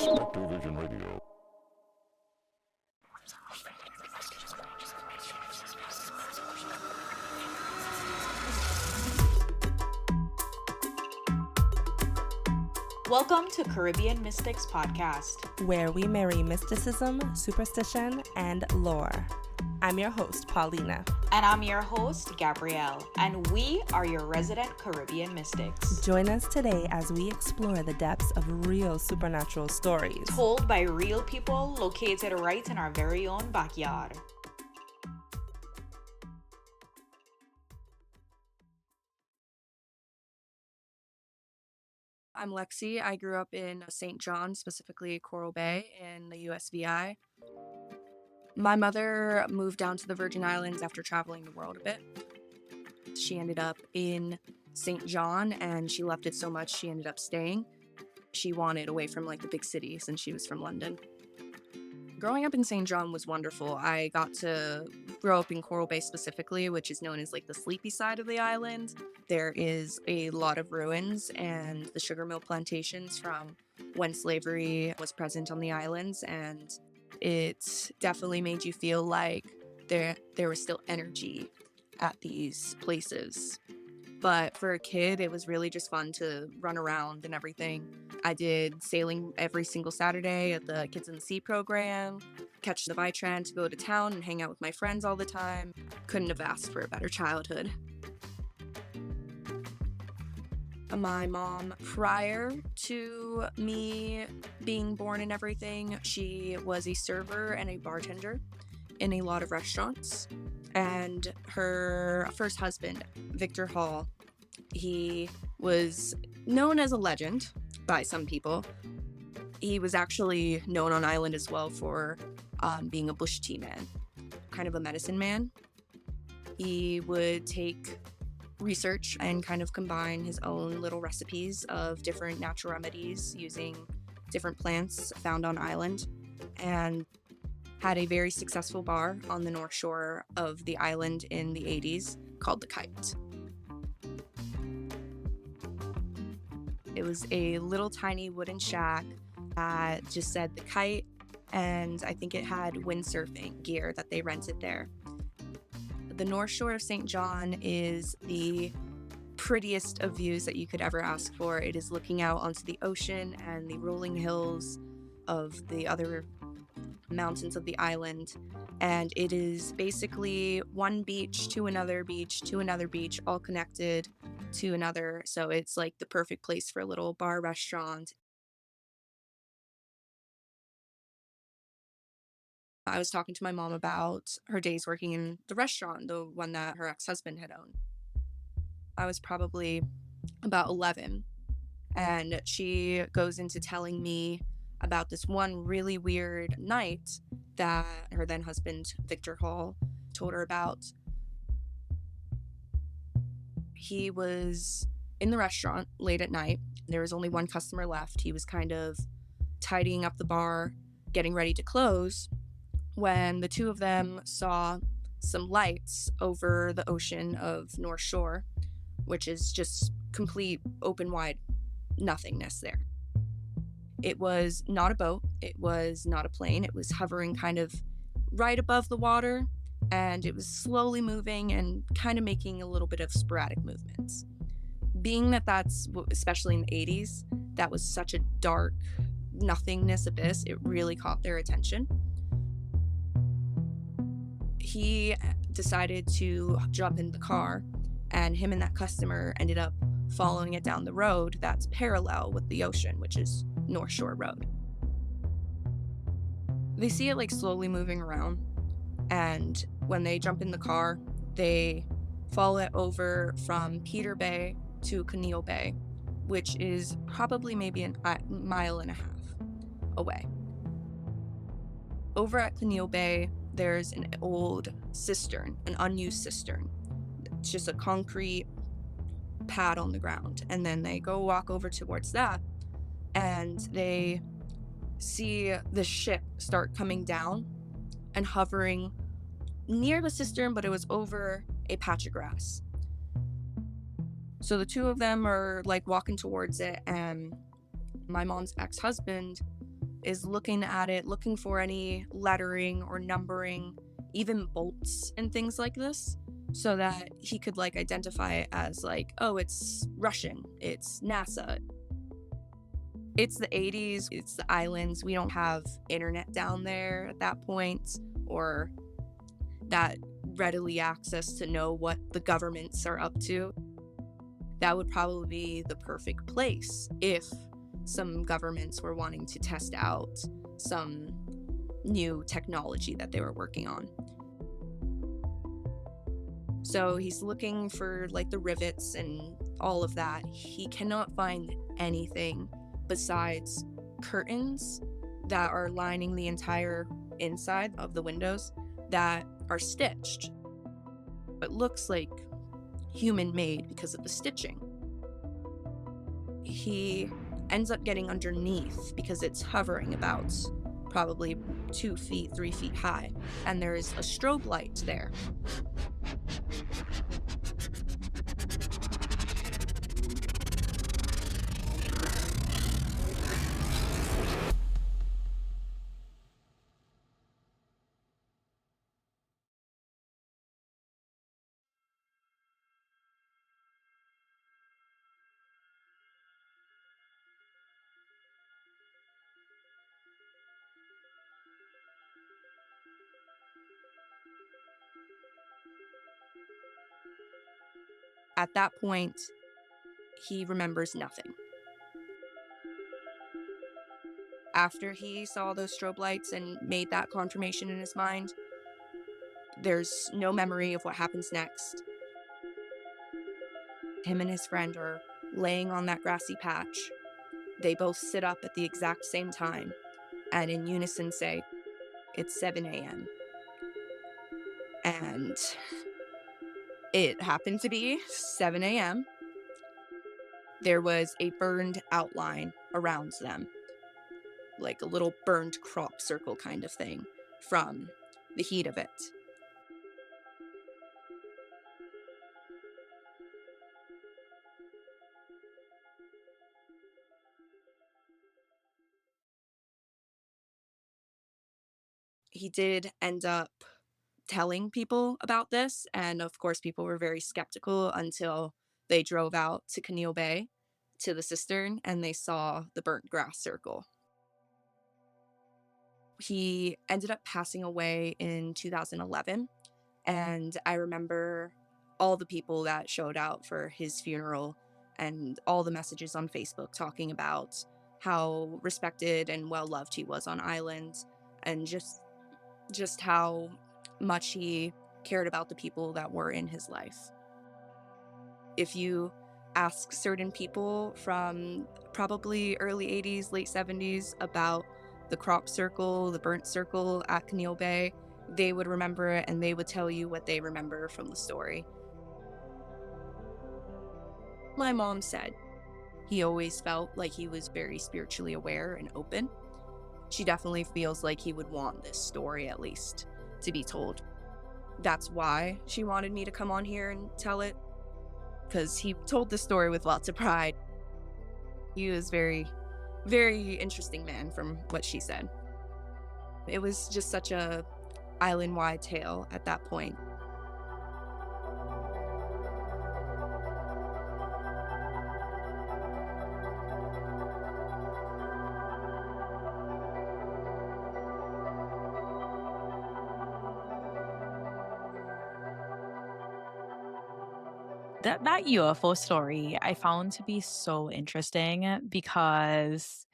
SpectreVision Radio. Welcome to Caribbean Mystics Podcast, where we marry mysticism, superstition, and lore. I'm your host, Paulina. And I'm your host, Gabrielle, and we are your resident Caribbean Mystics. Join us today as we explore the depths of real supernatural stories told by real people located right in our very own backyard. I'm Lexi. I grew up in St. John, specifically Coral Bay in the USVI. My mother moved down to the Virgin Islands after traveling the world a bit. She ended up in St. John and she loved it so much she ended up staying. She wanted away from the big city since she was from London. Growing up in St. John was wonderful. I got to grow up in Coral Bay specifically, which is known as the sleepy side of the island. There is a lot of ruins and the sugar mill plantations from when slavery was present on the islands, and it definitely made you feel like there was still energy at these places. But for a kid, it was really just fun to run around and everything. I did sailing every single Saturday at the Kids in the Sea program, catch the Vitran to go to town and hang out with my friends all the time. Couldn't have asked for a better childhood. My mom, prior to me being born and everything, she was a server and a bartender in a lot of restaurants. And her first husband, Victor Hall, he was known as a legend by some people. He was actually known on island as well for being a bush tea man, kind of a medicine man. He would take research and kind of combine his own little recipes of different natural remedies using different plants found on island, and had a very successful bar on the north shore of the island in the 80s called The Kite. It was a little tiny wooden shack that just said The Kite, and I think it had windsurfing gear that they rented there. The North Shore of St. John is the prettiest of views that you could ever ask for. It is looking out onto the ocean and the rolling hills of the other mountains of the island. And it is basically one beach to another beach to another beach, all connected to another. So it's the perfect place for a little bar restaurant. I was talking to my mom about her days working in the restaurant, the one that her ex-husband had owned. I was probably about 11, and she goes into telling me about this one really weird night that her then husband, Victor Hall, told her about. He was in the restaurant late at night. There was only one customer left. He was kind of tidying up the bar, getting ready to close, when the two of them saw some lights over the ocean of North Shore, which is just complete open wide nothingness there. It was not a boat, it was not a plane, it was hovering kind of right above the water, and it was slowly moving and kind of making a little bit of sporadic movements. Being that that's, especially in the 80s, that was such a dark nothingness abyss, it really caught their attention. He decided to jump in the car, and him and that customer ended up following it down the road that's parallel with the ocean, which is North Shore Road. They see it slowly moving around, and when they jump in the car, they follow it over from Peter Bay to Conneaut Bay, which is probably maybe a mile and a half away. Over at Conneaut Bay, there's an old cistern, an unused cistern. It's just a concrete pad on the ground. And then they go walk over towards that, and they see the ship start coming down and hovering near the cistern, but it was over a patch of grass. So the two of them are walking towards it, and my mom's ex-husband is looking at it, looking for any lettering or numbering, even bolts and things like this, so that he could like identify it as like, oh, it's Russian, it's NASA. It's the 80s, it's the islands. We don't have internet down there at that point, or that readily access to know what the governments are up to. That would probably be the perfect place if some governments were wanting to test out some new technology that they were working on. So he's looking for like the rivets and all of that. He cannot find anything besides curtains that are lining the entire inside of the windows that are stitched. It looks like human made because of the stitching. He ends up getting underneath because it's hovering about probably 2 feet, 3 feet high, and there's a strobe light there. At that point, he remembers nothing. After he saw those strobe lights and made that confirmation in his mind, there's no memory of what happens next. Him and his friend are laying on that grassy patch. They both sit up at the exact same time and in unison say, "It's 7 a.m. And it happened to be 7 a.m. There was a burned outline around them, like a little burned crop circle kind of thing from the heat of it. He did end up telling people about this, and of course people were very skeptical until they drove out to Kinneil Bay to the cistern and they saw the burnt grass circle. He ended up passing away in 2011, and I remember all the people that showed out for his funeral and all the messages on Facebook talking about how respected and well loved he was on island, and just how much he cared about the people that were in his life. If you ask certain people from probably early 80s, late 70s about the crop circle, the burnt circle at Kinneil Bay, they would remember it and they would tell you what they remember from the story. My mom said he always felt like he was very spiritually aware and open. She definitely feels like he would want this story, at least, to be told. That's why she wanted me to come on here and tell it, because he told the story with lots of pride. He was very, very interesting man from what she said. It was just such a island-wide tale at that point. That UFO story I found to be so interesting because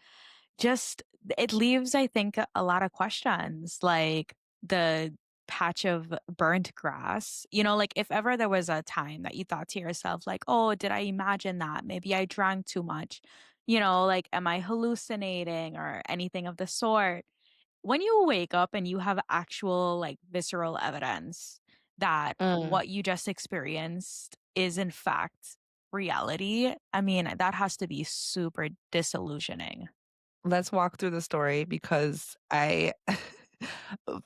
just it leaves, I think, a lot of questions, like the patch of burnt grass. Like if ever there was a time that you thought to yourself, like, oh, did I imagine that? Maybe I drank too much. Like, am I hallucinating or anything of the sort? When you wake up and you have actual, like, visceral evidence that Mm. what you just experienced is in fact reality, I mean, that has to be super disillusioning. Let's walk through the story because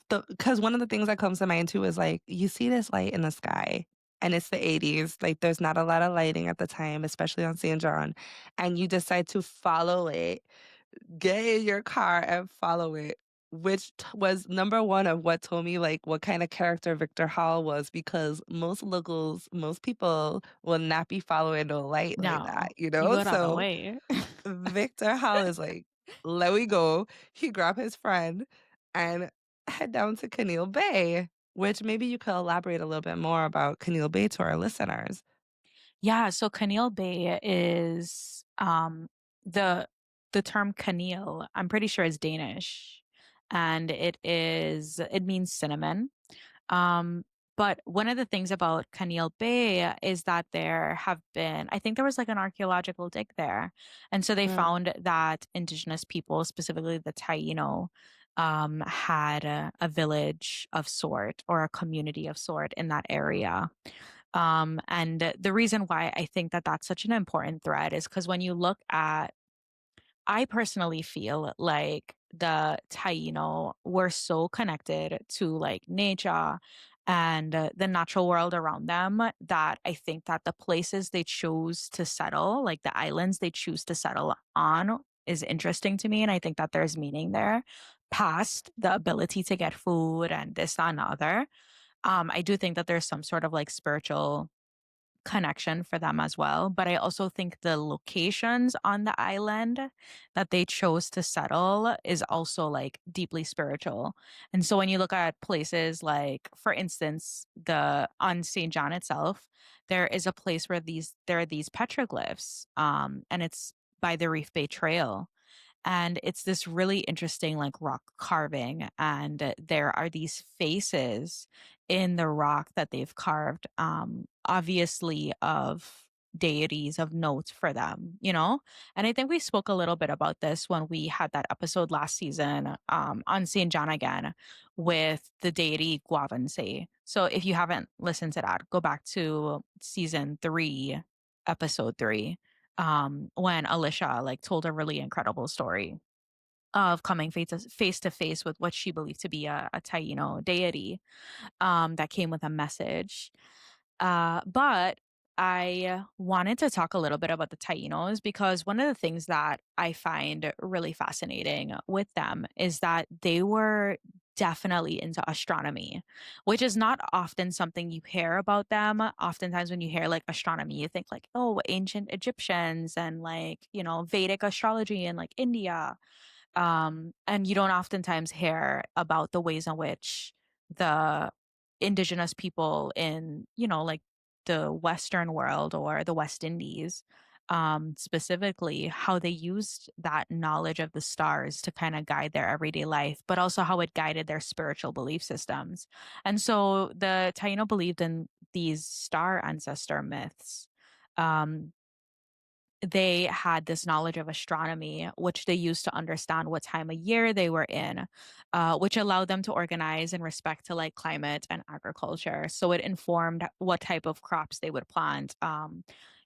because one of the things that comes to mind too is like you see this light in the sky and it's the 80s. Like there's not a lot of lighting at the time, especially on St. John, and you decide to follow it get in your car and follow it, which was number one of what told me like what kind of character Victor Hall was, because most locals, most people will not be following no light like that, No, you he know? got out of the So way. Victor Hall is like, let we go. He grabbed his friend and head down to Caneel Bay, which maybe you could elaborate a little bit more about Caneel Bay to our listeners. Yeah, so Caneel Bay is the the term Caneel, I'm pretty sure is Danish, and it means cinnamon. Um, but one of the things about Caneel Bay is that there have been, I think there was like an archaeological dig there. And so they Mm. found that indigenous people, specifically the Taino, had a village of sort or a community of sort in that area. And the reason why I think that that's such an important thread is because when you look at, I personally feel like the Taino were so connected to like nature and the natural world around them that I think that the places they chose to settle, like the islands they choose to settle on, is interesting to me. And I think that there's meaning there past the ability to get food and this, that, and the other. I do think that there's some sort of like spiritual connection for them as well. But I also think the locations on the island that they chose to settle is also like deeply spiritual. And so when you look at places like, for instance, the on St. John itself, there is a place where there are these petroglyphs, and it's by the Reef Bay Trail. And it's this really interesting like rock carving, and there are these faces in the rock that they've carved, obviously of deities of note for them, you know. And I think we spoke a little bit about this when we had that episode last season, on St. John again, with the deity Guavanse. So if you haven't listened to that, go back to season 3, episode 3, when Alicia like told a really incredible story of coming face to face with what she believed to be a Taino deity, that came with a message. But I wanted to talk a little bit about the Tainos because one of the things that I find really fascinating with them is that they were definitely into astronomy, which is not often something you hear about them. Oftentimes, when you hear like astronomy, you think like, oh, ancient Egyptians and like, you know, Vedic astrology in like India. And you don't oftentimes hear about the ways in which the indigenous people in, you know, like the Western world or the West Indies, specifically, how they used that knowledge of the stars to kind of guide their everyday life, but also how it guided their spiritual belief systems. And so the Taino believed in these star ancestor myths. Um, they had this knowledge of astronomy, which they used to understand what time of year they were in, which allowed them to organize in respect to like climate and agriculture. So it informed what type of crops they would plant,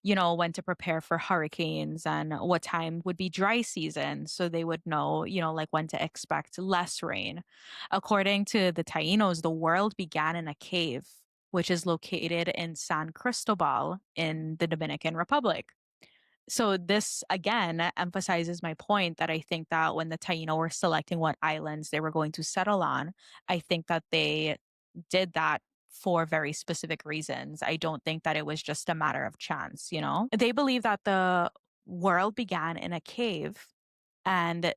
you know, when to prepare for hurricanes and what time would be dry season. So they would know, you know, like when to expect less rain. According to the Tainos, the world began in a cave, which is located in San Cristobal in the Dominican Republic. So this again emphasizes my point that I think that when the Taino were selecting what islands they were going to settle on, I think that they did that for very specific reasons. I don't think that it was just a matter of chance, you know? They believe that the world began in a cave, and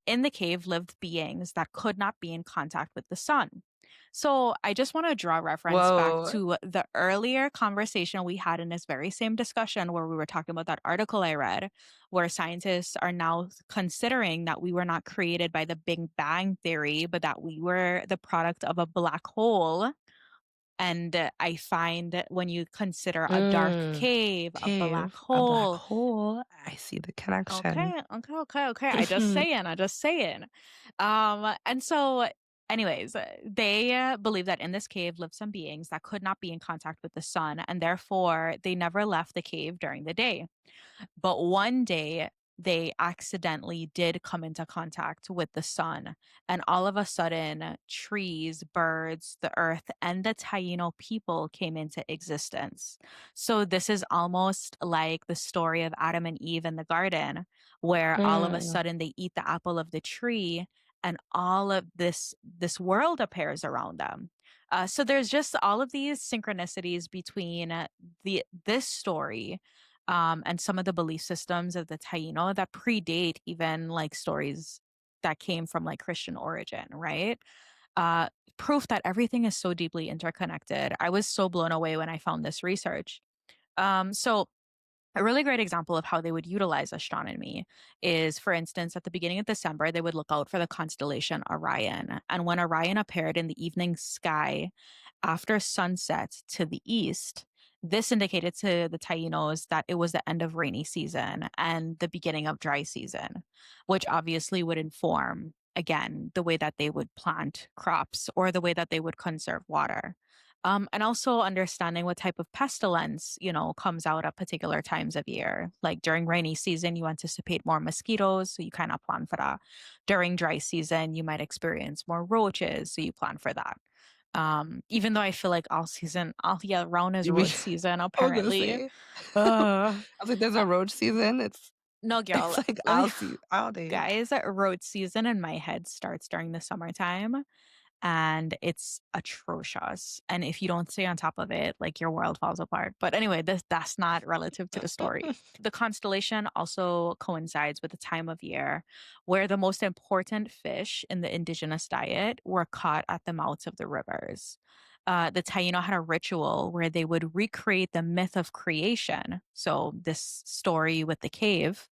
in the cave lived beings that could not be in contact with the sun. So I just want to draw reference back Whoa. to the earlier conversation we had in this very same discussion where we were talking about that article I read, where scientists are now considering that we were not created by the Big Bang theory, but that we were the product of a black hole. And I find that when you consider a dark Mm. cave, a black Cave, a black hole, hole. I see the connection. okay. I just saying. And so, anyways, they believe that in this cave lived some beings that could not be in contact with the sun, and therefore they never left the cave during the day. But one day, they accidentally did come into contact with the sun. And all of a sudden, trees, birds, the earth, and the Taino people came into existence. So this is almost like the story of Adam and Eve in the garden, where all of a Mm. sudden they eat the apple of the tree and all of this world appears around them. So there's just all of these synchronicities between this story and some of the belief systems of the Taino that predate even like stories that came from like Christian origin, right? Uh, Proof that everything is so deeply interconnected. I was so blown away when I found this research. So a really great example of how they would utilize astronomy is, for instance, at the beginning of December, they would look out for the constellation Orion. And when Orion appeared in the evening sky after sunset to the east, this indicated to the Tainos that it was the end of rainy season and the beginning of dry season, which obviously would inform, again, the way that they would plant crops or the way that they would conserve water. And also understanding what type of pestilence, comes out at particular times of year. Like during rainy season, you anticipate more mosquitoes, so you kind of plan for that. During dry season, you might experience more roaches, so you plan for that. Even though I feel like all year round is You mean roach season, I was gonna apparently. say. Uh, I was like, "There's a roach season?" no, It's girl, like let me, all day. guys, roach season in my head starts during the summertime and it's atrocious. And if you don't stay on top of it, like your world falls apart. But anyway, that's not relative to the story. The constellation also coincides with the time of year where the most important fish in the indigenous diet were caught at the mouths of the rivers. The Taino had a ritual where they would recreate the myth of creation. So, this story with the cave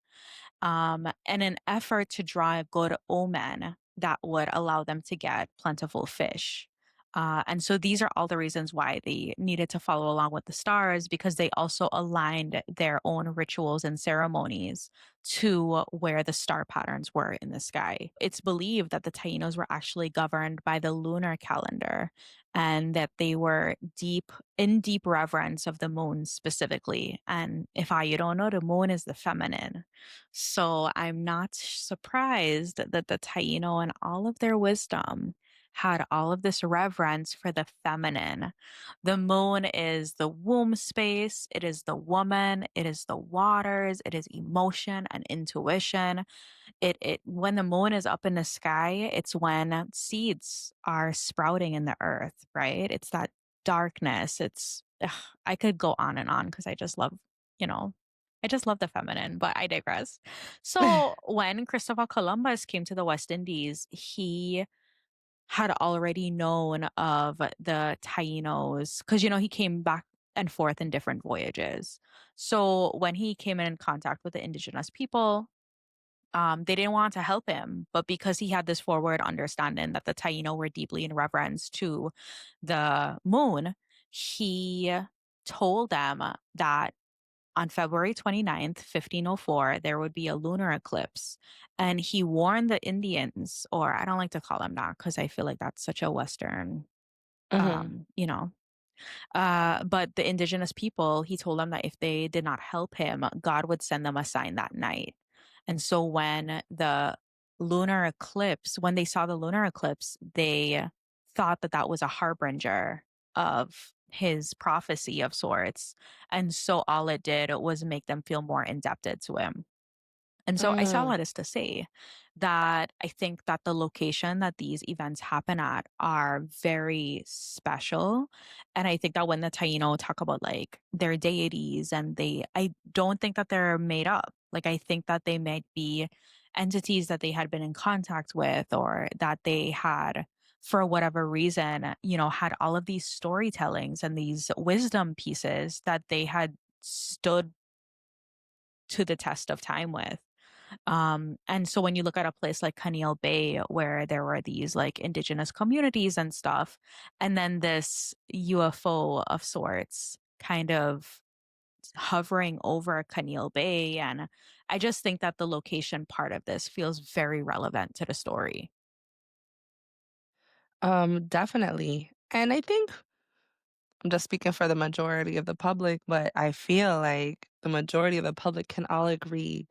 in an effort to draw a good omen that would allow them to get plentiful fish. And so these are all the reasons why they needed to follow along with the stars because they also aligned their own rituals and ceremonies to where the star patterns were in the sky. It's believed that the Tainos were actually governed by the lunar calendar and that they were deep reverence of the moon specifically. And if you don't know, the moon is the feminine. So I'm not surprised that the Taino, in all of their wisdom, had all of this reverence for the feminine. The moon is the womb space, it is the woman, it is the waters, it is emotion and intuition. It when the moon is up in the sky, it's when seeds are sprouting in the earth, right? It's that darkness. I could go on and on because you know, I just love the feminine, but I digress. So when Christopher Columbus came to the West Indies, he had already known of the Tainos because, he came back and forth in different voyages. So when he came in contact with the indigenous people, they didn't want to help him, but because he had this forward understanding that the Taino were deeply in reverence to the moon, he told them that on February 29th, 1504, there would be a lunar eclipse. And he warned the Indians, or I don't like to call them that because I feel like that's such a Western, Mhm. you know, but the indigenous people, he told them that if they did not help him, God would send them a sign that night. And so when they saw the lunar eclipse, they thought that that was a harbinger of his prophecy of sorts. And so all it did was make them feel more indebted to him. And so I say all Mm. of this to say that I think that the location that these events happen at are very special. And I think that when the Taino talk about like their deities I don't think that they're made up. Like I think that they might be entities that they had been in contact with or that they had for whatever reason, had all of these storytellings and these wisdom pieces that they had stood to the test of time with. And so when you look at a place like Canil Bay, where there were these like indigenous communities and stuff, and then this UFO of sorts kind of hovering over Canil Bay. And I just think that the location part of this feels very relevant to the story. Definitely. And I think I'm just speaking for the majority of the public, but I feel like the majority of the public can all agree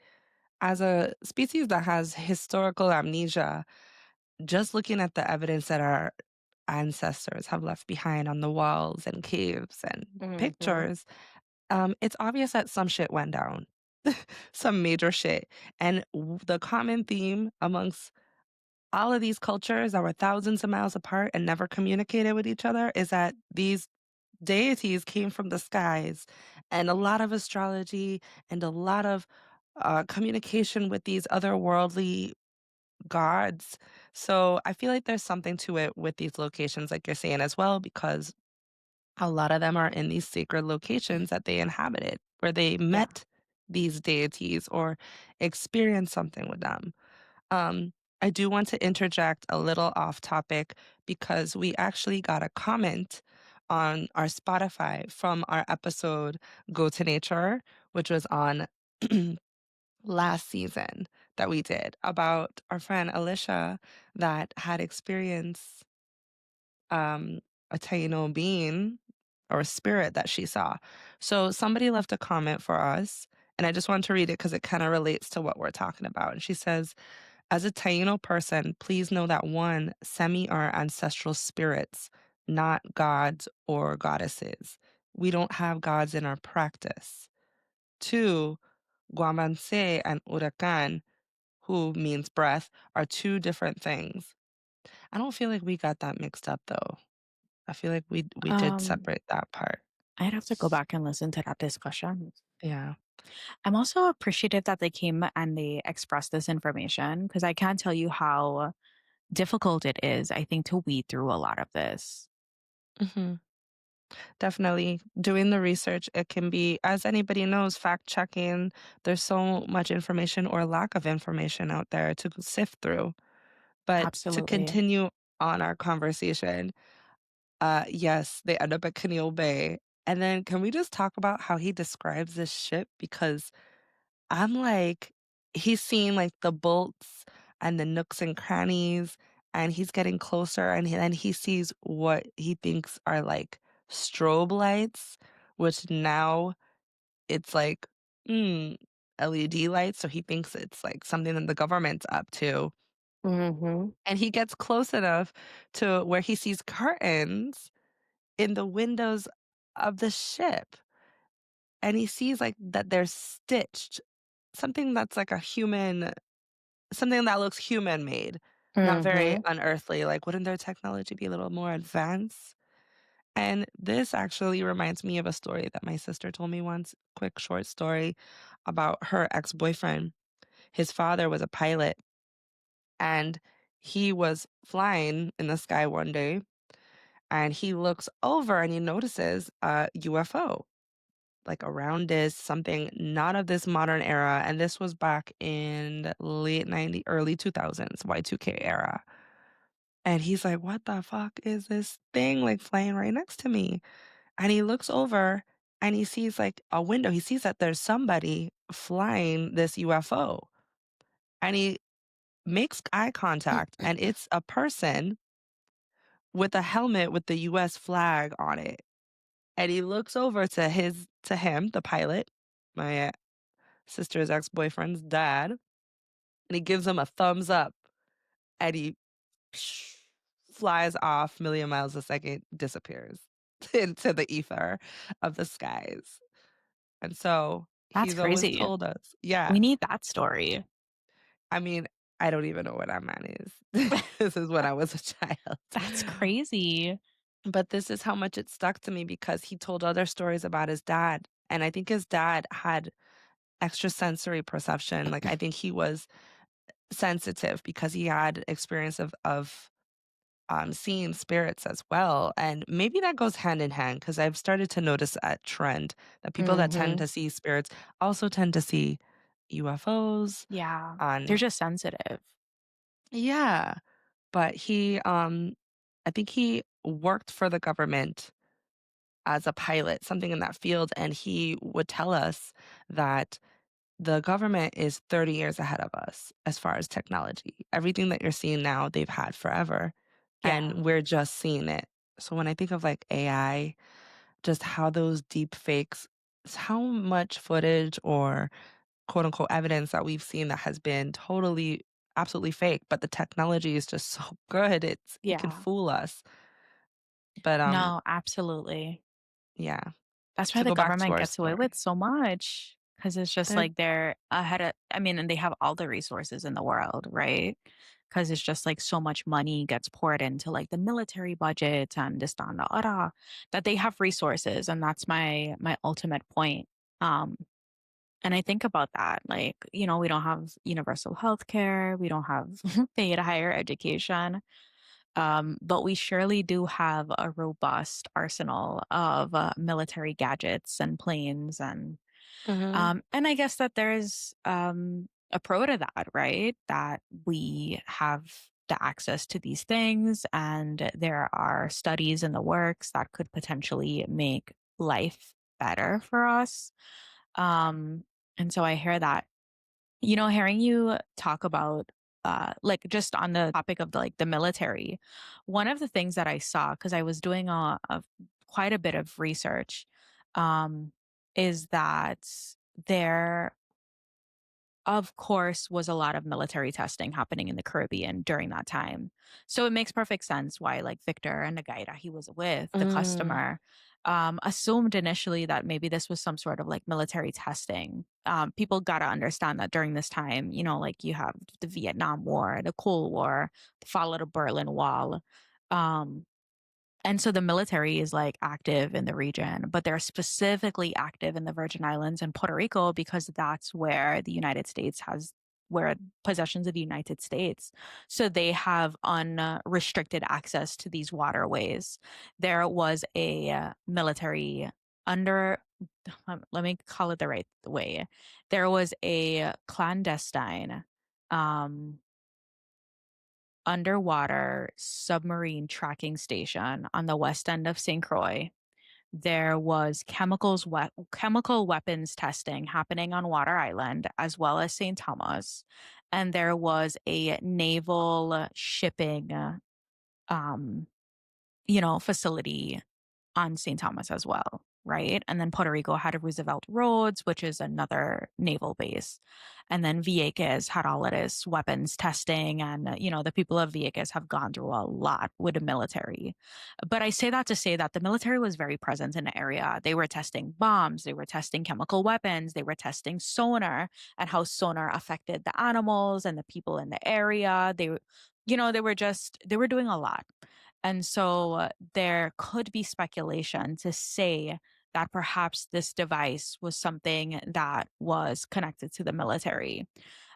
as a species that has historical amnesia, just looking at the evidence that our ancestors have left behind on the walls and caves and Mhm. pictures, it's obvious that some shit went down, some major shit. And the common theme amongst all of these cultures that were thousands of miles apart and never communicated with each other is that these deities came from the skies, and a lot of astrology and a lot of communication with these otherworldly gods. So I feel like there's something to it with these locations, like you're saying as well, because a lot of them are in these sacred locations that they inhabited, where they Yeah. met these deities or experienced something with them. Um, I do want to interject a little off topic because we actually got a comment on our Spotify from our episode Go to Nature, which was on last season that we did about our friend Alicia that had experienced um, a Taino being or spirit that she saw. So somebody left a comment for us, and I just want to read it because it kind of relates to what we're talking about. And she says, as a Taino person, please know that one, semi are ancestral spirits, not gods or goddesses. We don't have gods in our practice. Two, Guamanse and Huracan, who means breath, are two different things. I don't feel like we got that mixed up though. I feel like we did Um, separate that part. I'd have to go back and listen to that discussion. Yeah. I'm also appreciative that they came and they expressed this information because I can't tell you how difficult it is, I think, to weed through a lot of this. hmm Definitely doing the research. It can be, as anybody knows, fact checking. There's so much information or lack of information out there to sift through. But to Absolutely. continue on our conversation, yes, they end up at Canal Bay. And then can we just talk about how he describes this ship? Because I'm like, he's seeing like the bolts and the nooks and crannies, and he's getting closer, and then he sees what he thinks are like strobe lights, which now it's like, mm, LED lights. So he thinks it's like something that the government's up to. Hmm. And he gets close enough to where he sees curtains in the windows of the ship. And he sees like that they're stitched, something that's like a human, something that looks human made, not very Hmm. unearthly. Like, wouldn't their technology be a little more advanced? And this actually reminds me of a story that my sister told me once, quick short story about her ex-boyfriend. His father was a pilot and he was flying in the sky one day and he looks over and he notices a UFO, like a roundest something not of this modern era. And this was back in the late 90s, early 2000s, Y2K era. And he's like, what the fuck is this thing like flying right next to me? And he looks over and he sees like a window. He sees that there's somebody flying this UFO. And he makes eye contact and it's a person with a helmet with the US flag on it. And he looks over to him, the pilot, my sister's ex-boyfriend's dad, and he gives him a thumbs up and he flies off million miles a second, disappears into the ether of the skies. And so That's he's always crazy. told us, yeah, We need that story. I mean, I don't even know what that man is. This is when I was a child. That's crazy. But this is how much it stuck to me because he told other stories about his dad. And I think his dad had extrasensory perception. Like I think he was sensitive because he had experience of seeing spirits as well. And maybe that goes hand in hand because I've started to notice a trend that people that tend Hmm. to see spirits also tend to see UFOs. Yeah. They're On just sensitive. yeah, but I think he worked for the government as a pilot, something in that field, and he would tell us that the government is 30 years ahead of us as far as technology. Everything that you're seeing now, they've had forever, Yeah. and we're just seeing it. So when I think of like AI, just how those deep fakes, how much footage or quote unquote evidence that we've seen that has been totally, absolutely fake, but the technology is just so good. It can Yeah. fool us. But No, absolutely. yeah, That's why to the go back to government our gets away with story. so much because it's just They're like they're ahead of, I mean, and they have all the resources in the world, right? Because it's just like so much money gets poured into like the military budget and this, that, and the other, that they have resources. And that's my ultimate point. Um, and I think about that, like, you know, we don't have universal health care, we don't have paid higher education. But we surely do have a robust arsenal of military gadgets and planes, Mhm. and I guess that there's a pro to that, right? That we have the access to these things, and there are studies in the works that could potentially make life better for us. Um, and so I hear that. You know, hearing you talk about like just on the topic of like the military, one of the things that I saw because I was doing quite a bit of research, um, is that there of course, was a lot of military testing happening in the Caribbean during that time. So it makes perfect sense why, like Victor and the guy that he was with, the Mm. customer, assumed initially that maybe this was some sort of like military testing. People got to understand that during this time, you know, like you have the Vietnam War, the Cold War, the fall of the Berlin Wall. Um, and so the military is like active in the region, but they're specifically active in the Virgin Islands and Puerto Rico because that's where the United States has where possessions of the United States. So they have unrestricted access to these waterways. There was a military under let me call it the right way. There was a clandestine um underwater submarine tracking station on the west end of St. Croix. There was chemical weapons testing happening on Water Island as well as St. Thomas. And there was a naval shipping um, facility on St. Thomas as well, right? And then Puerto Rico had Roosevelt Roads, which is another naval base. And then Vieques had all of this weapons testing. And, the people of Vieques have gone through a lot with the military. But I say that to say that the military was very present in the area. They were testing bombs, they were testing chemical weapons, they were testing sonar and how sonar affected the animals and the people in the area. They were doing a lot. And so there could be speculation to say that perhaps this device was something that was connected to the military.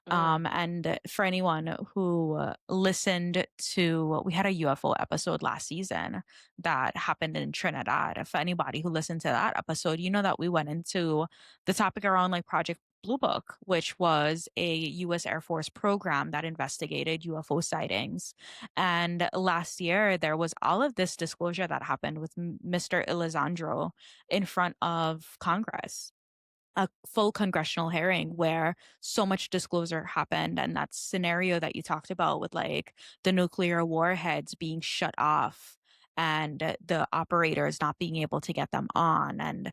Mm. And for anyone who listened to, we had a UFO episode last season that happened in Trinidad. For anybody who listened to that episode, you know that we went into the topic around like Project Blue Book, which was a US Air Force program that investigated UFO sightings. And last year, there was all of this disclosure that happened with Mr. Elizondo in front of Congress, a full congressional hearing where so much disclosure happened, and that scenario that you talked about with like the nuclear warheads being shut off and the operators not being able to get them on, and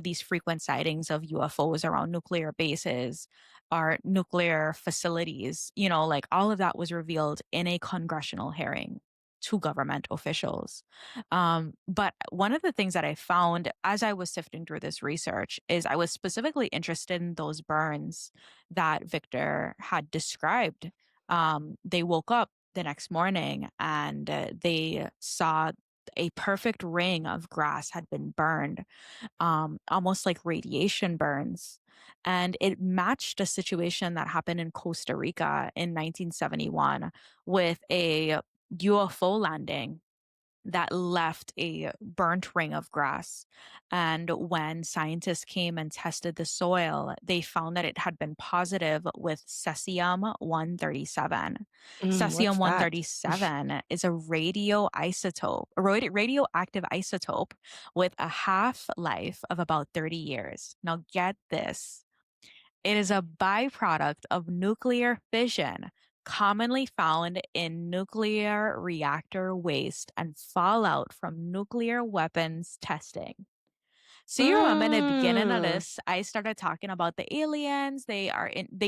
these frequent sightings of UFOs around nuclear bases or nuclear facilities, like all of that was revealed in a congressional hearing to government officials. But one of the things that I found as I was sifting through this research is I was specifically interested in those burns that Victor had described. They woke up the next morning and they saw a perfect ring of grass had been burned, almost like radiation burns. And it matched a situation that happened in Costa Rica in 1971 with a UFO landing that left a burnt ring of grass. And when scientists came and tested the soil, they found that it had been positive with cesium 137. Cesium What's that? 137 is a radioactive isotope with a half life of about 30 years. Now, get this, it is a byproduct of nuclear fission, commonly found in nuclear reactor waste and fallout from nuclear weapons testing. So you remember in the beginning of Mm. this, I started talking about the aliens. They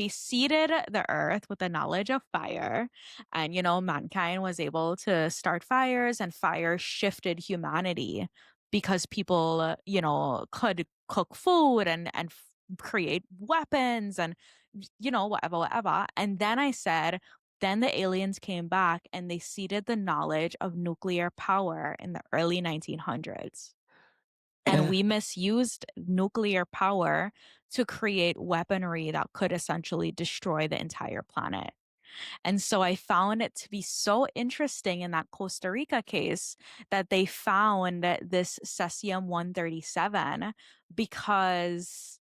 seeded the earth with the knowledge of fire. And, mankind was able to start fires, and fire shifted humanity because people, could cook food and create weapons and, whatever, whatever. And then I said, then the aliens came back and they seeded the knowledge of nuclear power in the early 1900s. And we misused nuclear power to create weaponry that could essentially destroy the entire planet. And so I found it to be so interesting in that Costa Rica case that they found this cesium 137 because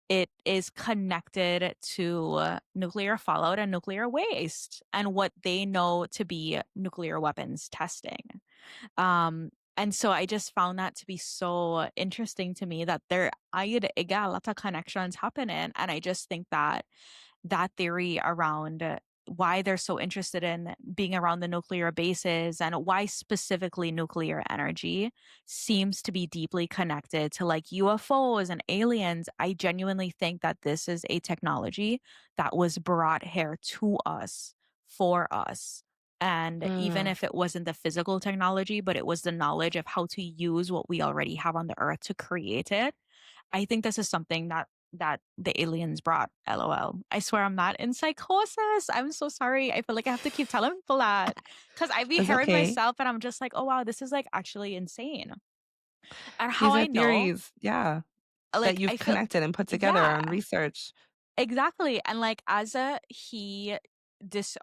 it is connected to nuclear fallout and nuclear waste and what they know to be nuclear weapons testing. And so I just found that to be so interesting to me that there got a lot of connections happening. And I just think that that theory around why they're so interested in being around the nuclear bases and why specifically nuclear energy seems to be deeply connected to like UFOs and aliens. I genuinely think that this is a technology that was brought here to us for us. And even Mm. if it wasn't the physical technology, but it was the knowledge of how to use what we already have on the earth to create it, I think this is something that the aliens brought. LOL. I swear I'm not in psychosis. I'm so sorry. I feel like I have to keep telling people that because I be It's hearing okay. myself and I'm just like, oh wow, this is like actually insane. And how These are I know, theories, yeah, that like I you've feel, connected and put together yeah. on research. Exactly. And like as a he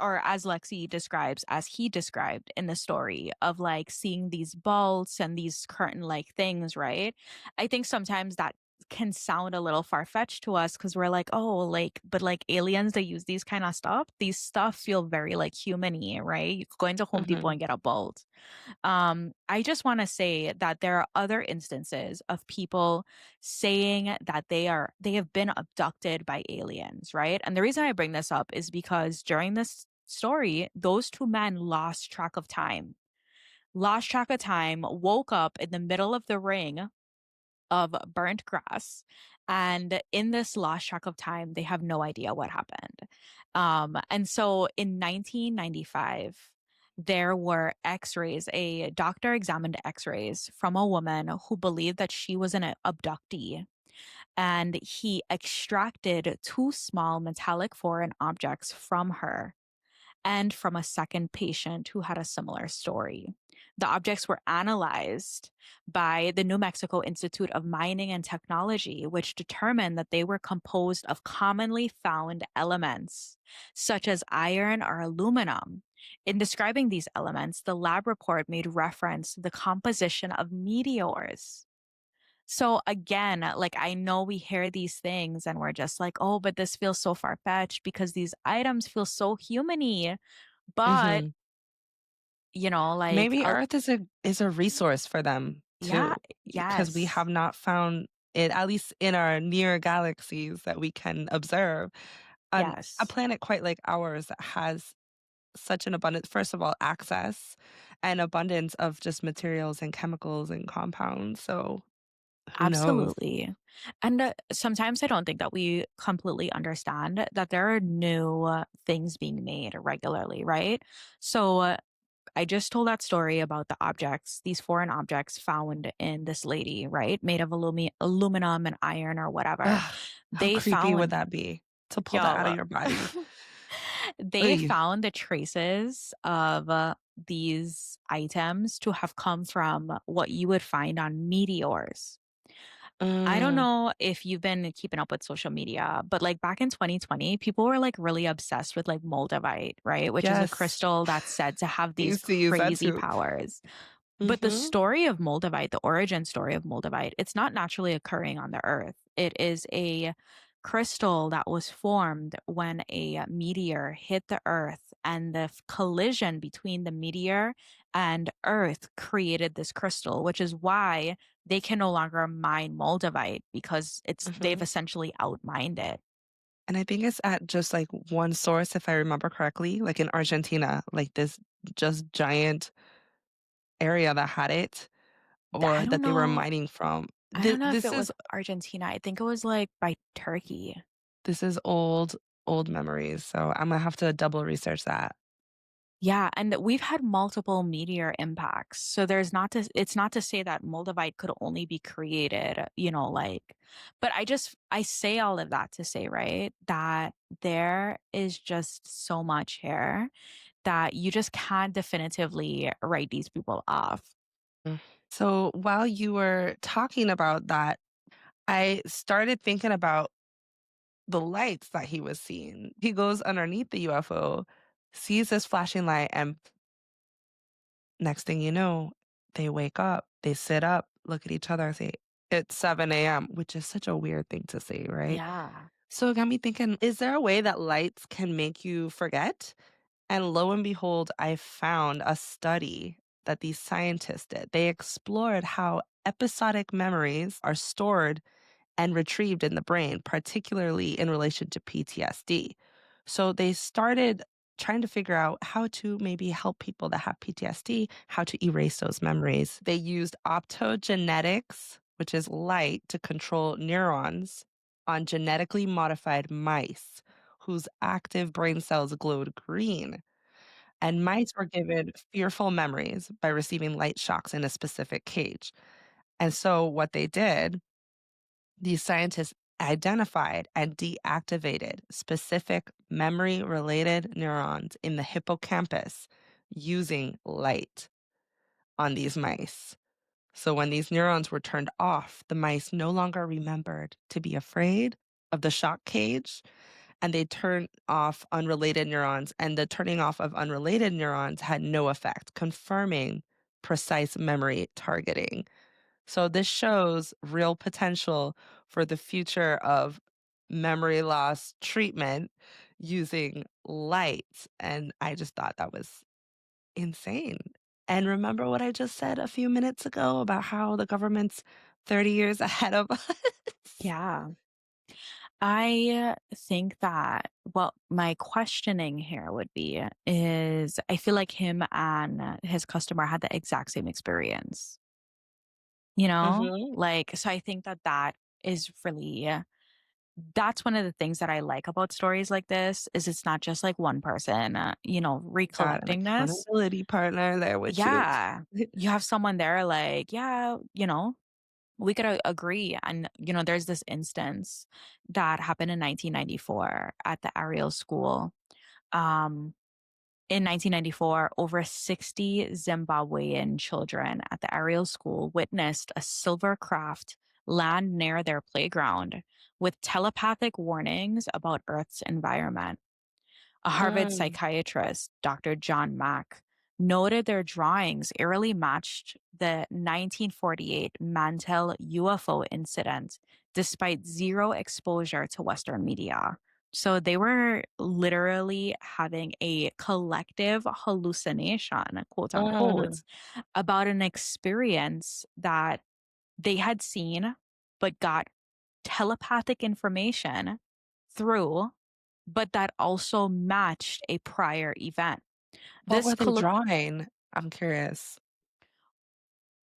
or as Lexi describes, as he described in the story of like seeing these bolts and these curtain like things, right? I think sometimes that can sound a little far-fetched to us because we're like, oh, like, but like aliens that use these kind of stuff, these stuff feel very like human-y, right? You could go into Home Depot Mhm. and get a bolt. I just want to say that there are other instances of people saying that they have been abducted by aliens, right? And the reason I bring this up is because during this story, those two men lost track of time, woke up in the middle of the ring of burnt grass. And in this lost track of time, they have no idea what happened. And so in 1995, there were x-rays. A doctor examined x-rays from a woman who believed that she was an abductee. And he extracted two small metallic foreign objects from her and from a second patient who had a similar story. The objects were analyzed by the New Mexico Institute of Mining and Technology, which determined that they were composed of commonly found elements, such as iron or aluminum. In describing these elements, the lab report made reference to the composition of meteors. So again, like I know we hear these things and we're just like, oh, but this feels so far fetched because these items feel so human-y. But, Mhm. like, Maybe Earth is a resource for them yeah, too, because we yes, have not found it, at least in our near galaxies that we can observe, a yes, planet quite like ours that has such an abundance, first of all, access and abundance of just materials and chemicals and compounds. So who knows? absolutely. And sometimes I don't think that we completely understand that there are new things being made regularly, right? So I just told that story about the objects, these foreign objects found in this lady, right? Made of aluminum and iron or whatever. Ugh, how They creepy would found, that be to pull that out of yo, your body? they Oy. found the traces of these items to have come from what you would find on meteors. I don't Mm, know if you've been keeping up with social media, but like back in 2020, people were like really obsessed with like moldavite, right? Which is a yes. crystal that's said to have I these used to use that crazy too. powers. But the Mhm. story of moldavite, the origin story of moldavite, it's not naturally occurring on the earth. It is a crystal that was formed when a meteor hit the earth, and the collision between the meteor and earth created this crystal, which is why they can no longer mine moldavite because they've Mhm. essentially outmined it. And I think it's at just, like, one source, if I remember correctly, like, in Argentina, like, this just giant area that had it I or don't that they were know. mining from. I don't know if This it is was Argentina. I think it was like by Turkey. old memories, so I'm gonna have to double research that. Yeah, and we've had multiple meteor impacts. So there's not to it's not to say that Moldavite could only be created, like but I say all of that to say, right, that there is just so much here that you just can't definitively write these people off. So while you were talking about that, I started thinking about the lights that he was seeing. He goes underneath the UFO, sees this flashing light, and next thing you know, they wake up, they sit up, look at each other and say, it's 7 a.m., which is such a weird thing to say, right? Yeah. So it got me thinking, is there a way that lights can make you forget? And lo and behold, I found a study that these scientists did. They explored how episodic memories are stored and retrieved in the brain, particularly in relation to PTSD. So they started trying to figure out how to maybe help people that have PTSD, how to erase those memories. They used optogenetics, which is light, to control neurons on genetically modified mice whose active brain cells glowed green. And mice were given fearful memories by receiving light shocks in a specific cage. And so what they did, these scientists identified and deactivated specific memory related neurons in the hippocampus using light on these mice. So when these neurons were turned off, the mice no longer remembered to be afraid of the shock cage, and they turned off unrelated neurons, and the turning off of unrelated neurons had no effect, confirming precise memory targeting. So this shows real potential for the future of memory loss treatment using light. And I just thought that was insane. And remember what I just said a few minutes ago about how the government's 30 years ahead of us? Yeah. I think that, well, my questioning here would be is I feel like him and his customer had the exact same experience, you know? Mhm. Like, so I think that that is really that's one of the things that I like about stories like this is it's not just like one person, Got an recollecting this. accountability partner there with you. Yeah. You have someone there like, yeah, we could agree. And, there's this instance that happened in 1994 at the Ariel School. Um, in 1994, over 60 Zimbabwean children at the Ariel School witnessed a silver craft land near their playground with telepathic warnings about Earth's environment. A Harvard Mm, psychiatrist, Dr. John Mack, noted their drawings eerily matched the 1948 Mantell UFO incident despite zero exposure to Western media. So they were literally having a collective hallucination, quote mm. unquote, about an experience that they had seen but got telepathic information through, but that also matched a prior event. What This were they coll drawing? I'm curious.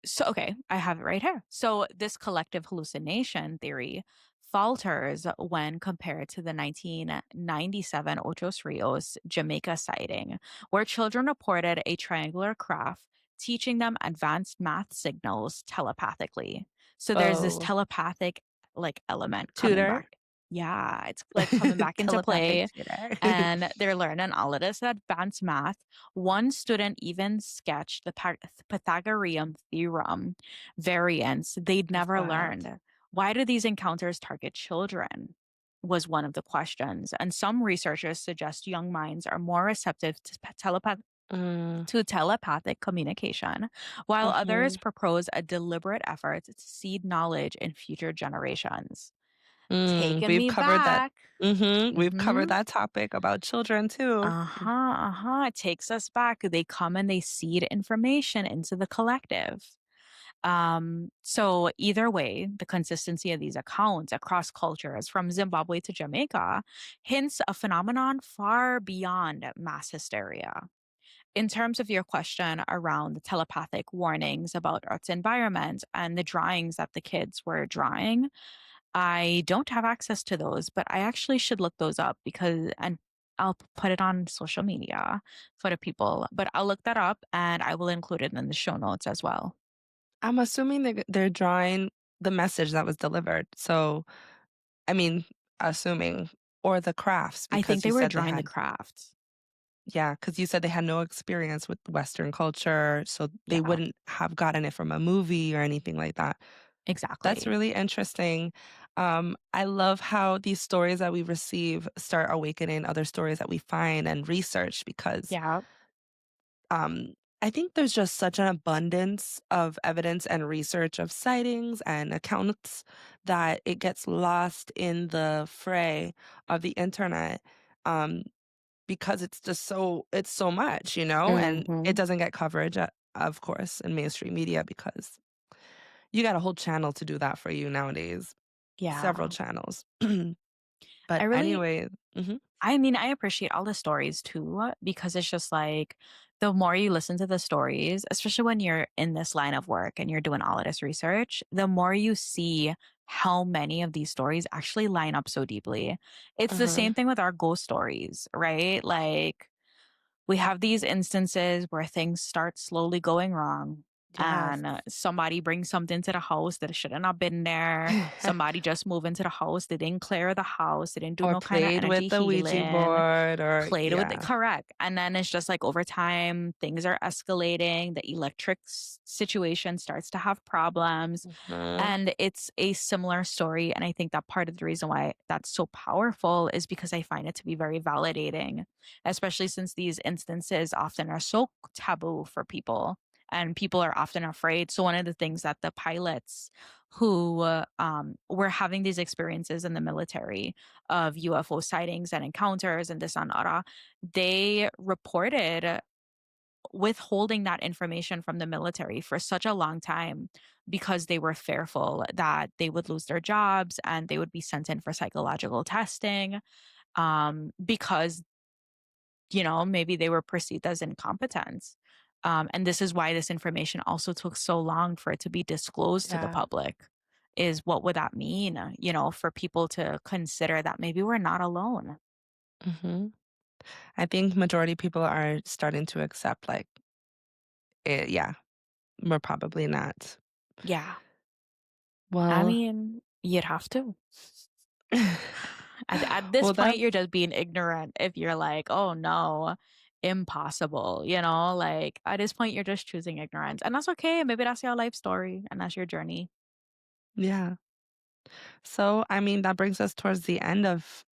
So, okay, I have it right here. So, this collective hallucination theory falters when compared to the 1997 Ochos Rios Jamaica sighting, where children reported a triangular craft teaching them advanced math signals telepathically. So, there's this Oh, telepathic like element coming tutor? back. Yeah, it's like coming back into Telepathic play tutor. and they're learning all of this advanced math. One student even sketched the Pythagorean theorem variants they'd That's never wild. learned. Why do these encounters target children? Was one of the questions. And some researchers suggest young minds are more receptive to Mm, telepathic communication, while others mhm, propose a deliberate effort to seed knowledge in future generations. mm. Taking We've me covered that. back. We've covered Hmm. that topic about children too. Uh-huh, uh-huh. It takes us back. They come and they seed information into the collective. So either way, the consistency of these accounts across cultures from Zimbabwe to Jamaica hints a phenomenon far beyond mass hysteria. in terms of your question around the telepathic warnings about Earth's environment and the drawings that the kids were drawing, I don't have access to those, but I actually should look those up because, and I'll put it on social media for the people. But I'll look that up and I will include it in the show notes as well. I'm assuming they're drawing the message that was delivered. So, I mean, assuming or the crafts I think because they you were said they drawing the had crafts. yeah, because you said they had no experience with Western culture, so they Yeah, wouldn't have gotten it from a movie or anything like that. That's exactly. really interesting. I love how these stories that we receive start awakening other stories that we find and research because Yeah. um, I think there's just such an abundance of evidence and research of sightings and accounts that it gets lost in the fray of the internet. Um, because it's just it's so much, you know, and it Hmm. doesn't get coverage, of course, in mainstream media because you got a whole channel to do that for you nowadays, several Yeah. channels. I But really, anyway, mhm, I mean, I appreciate all the stories too, because it's just like the more you listen to the stories, especially when you're in this line of work and you're doing all of this research, the more you see how many of these stories actually line up so deeply. It's the uh-huh, same thing with our ghost stories, right? Like, we have these instances where things start slowly going wrong yes. and somebody brings something to the house that should have not been there. Somebody just moved into the house. They didn't clear the house. They didn't do Or no kind of played with energy the Ouija healing. board or Played with it yeah. correct. And then it's just like over time, things are escalating. The electric situation starts to have problems. Mhm, And it's a similar story. And I think that part of the reason why that's so powerful is because I find it to be very validating, especially since these instances often are so taboo for people and people are often afraid. So, one of the things that the pilots who were having these experiences in the military of UFO sightings and encounters and this and that, they reported withholding that information from the military for such a long time because they were fearful that they would lose their jobs and they would be sent in for psychological testing because maybe they were perceived as incompetent. And this is why this information also took so long for it to be disclosed to the yeah, public. Is what would that mean, for people to consider that maybe we're not alone? mhm. I think majority people are starting to accept, like, yeah, we're probably not. Yeah. I Well mean, you'd have to. At this well, point, that you're just being ignorant if you're like, oh no, impossible, like at this point, you're just choosing ignorance. And that's okay. Maybe that's your life story and that's your journey. yeah. So, I mean, that brings us towards the end of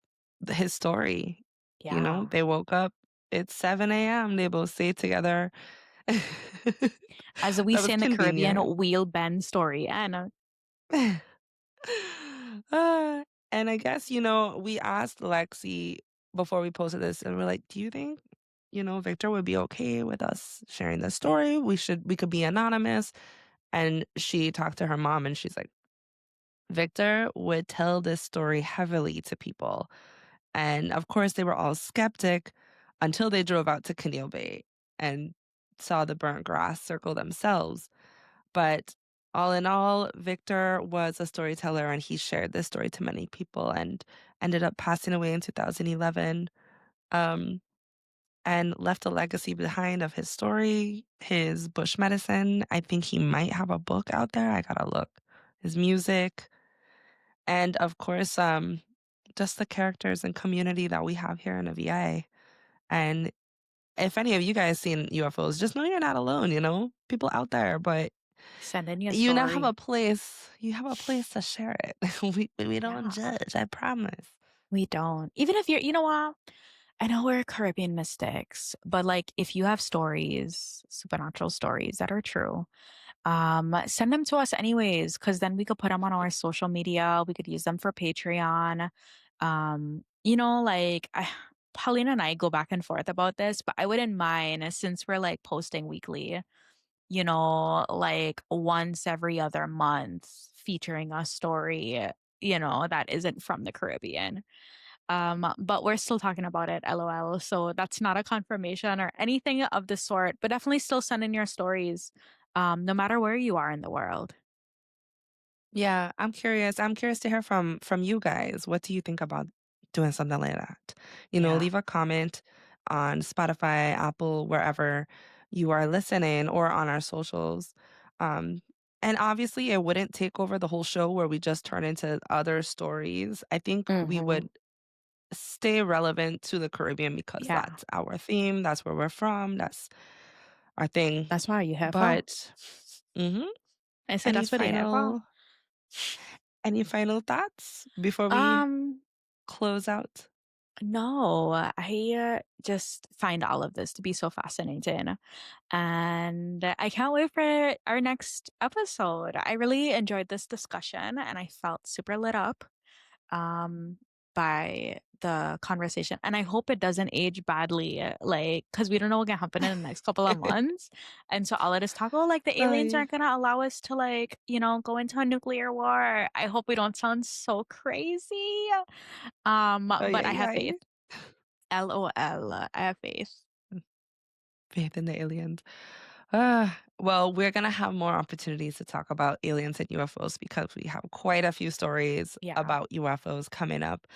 his story. You know, Yeah. they woke up, it's 7 a.m., they both stayed together. As we That say was in the Caribbean, convenient. wheel bend story. And Uh, and I guess, we asked Lexi before we posted this, and we're like, "Do you think, Victor would be okay with us sharing this story? We could be anonymous." And she talked to her mom, and she's like, "Victor would tell this story heavily to people." And of course, they were all skeptic until they drove out to Caneel Bay and saw the burnt grass circle themselves. But all in all, Victor was a storyteller and he shared this story to many people and ended up passing away in 2011 um, and left a legacy behind of his story, his bush medicine. I think he might have a book out there. I gotta look. His music. And of course, just the characters and community that we have here in the VA. And if any of you guys seen UFOs, just know you're not alone, people out there, but send in your you now have a story. place. You have a place to share it. We don't Yeah. judge, I promise. We don't. Even if you know what? I know we're Caribbean mystics, but like if you have stories, supernatural stories that are true, send them to us anyways, because then we could put them on our social media. We could use them for Patreon. Like Paulina and I go back and forth about this, but I wouldn't mind since we're like posting weekly, like once every other month featuring a story, that isn't from the Caribbean. But we're still talking about it, LOL. So that's not a confirmation or anything of the sort, but definitely still send in your stories, no matter where you are in the world. Yeah, I'm curious. I'm curious to hear from you guys. What do you think about doing something like that? Yeah. Leave a comment on Spotify, Apple, wherever you are listening, or on our socials. Um, and obviously, it wouldn't take over the whole show where we just turn into other stories. I think we Hmm. would stay relevant to the Caribbean because Yeah. that's our theme. That's where we're from. That's our thing. That's why you have fun. But mhm, I said any that's what you have fun. final any final thoughts before we Um, close out? no, I just find all of this to be so fascinating. And I can't wait for our next episode. I really enjoyed this discussion and I felt super lit up um, by the conversation. And I hope it doesn't age badly, like, because we don't know what can happen in the next couple of months. And so all of this talk, oh, like the aliens Ay, aren't going to allow us to, like, go into a nuclear war. I hope we don't sound so crazy. ay, But I ay, have ay. faith. LOL. I have faith. Faith in the aliens. Well, we're going to have more opportunities to talk about aliens and UFOs because we have quite a few stories Yeah. about UFOs coming up.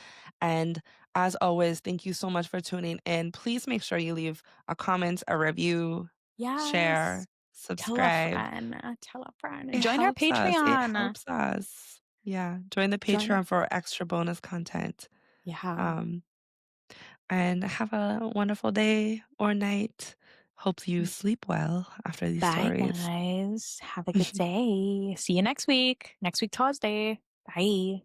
And as always, thank you so much for tuning in. Please make sure you leave a comment, a review, Yes. share, subscribe. Tell a friend. It Join our helps us. It Patreon. helps us. Yeah. Join the Join. Patreon for extra bonus content. Yeah. Um, and have a wonderful day or night. Hope you sleep well after these Bye, stories. guys. Have a good day. See you next week. Next week, Thursday. Bye.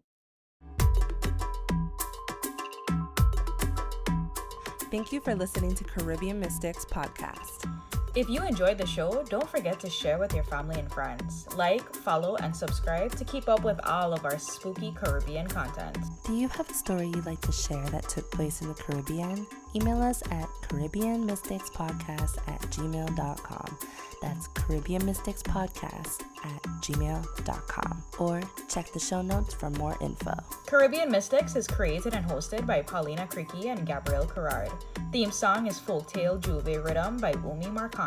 Thank you for listening to Caribbean Mystics Podcast. If you enjoyed the show, don't forget to share with your family and friends. Like, follow, and subscribe to keep up with all of our spooky Caribbean content. Do you have a story you'd like to share that took place in the Caribbean? Email us at caribbeanmysticspodcast@gmail.com. That's caribbeanmysticspodcast@gmail.com. Or check the show notes for more info. Caribbean Mystics is created and hosted by Paulina Creaky and Gabrielle Carrard. Theme song is Folktale Juve Rhythm by Umi Marcano.